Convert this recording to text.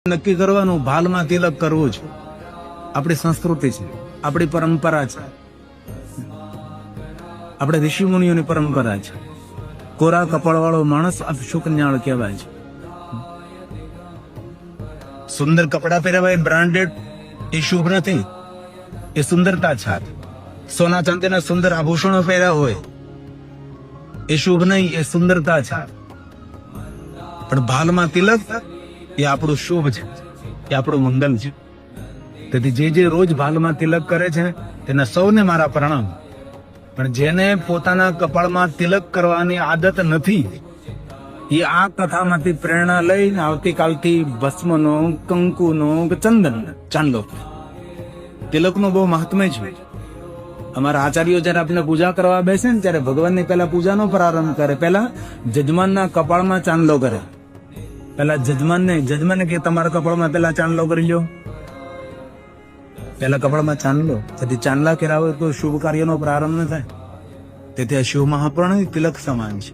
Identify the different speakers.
Speaker 1: નક્કી કરવાનું ભાલમાં તિલક કરવું છે. આપણી સંસ્કૃતિ છે, આપણી પરંપરા છે, આપણે ઋષિ મુનિઓની પરંપરા છે. કોરા કપાળ વાળો માણસ અપશુકન્યાળ કહેવાય છે. સુંદર કપડા પહેરવાય બ્રાન્ડેડ એ શુભ નથી, એ સુંદરતા છે. સોના ચાંદીના સુંદર આભૂષણો પહેર્યા હોય એ શુભ નહીં, એ સુંદરતા છે. પણ ભાલમાં તિલક એ આપણું શુભ છે, એ આપણું મંગલ છે. તેથી જે રોજ ભાલમાં તિલક કરે છે તેને સૌને મારા પ્રણામ. પણ જેને પોતાના કપાળમાં તિલક કરવાની આદત નથી, એ આ કથામાંથી પ્રેરણા લઈને આવતીકાલથી ભસ્મનો, કંકુનો, ચંદન ચાંદલો તિલકનું બહુ મહાત્મ્ય છે. અમારા આચાર્યો જયારે આપણે પૂજા કરવા બેસે ને ત્યારે ભગવાનની પહેલા પૂજાનો પ્રારંભ કરે. પહેલા જજમાનના કપાળમાં ચાંદલો કરે. પેલા જજમાનને કે તમારા કપાળમાં પેલા ચાંદલો કરી લો. પેલા કપાળમાં ચાંદલો, તેથી ચાંદલા કર્યા હોય તો શુભ કાર્યનો પ્રારંભ ન થાય. તેથી આ શુભ મહાપ્રણ તિલક સમાન છે.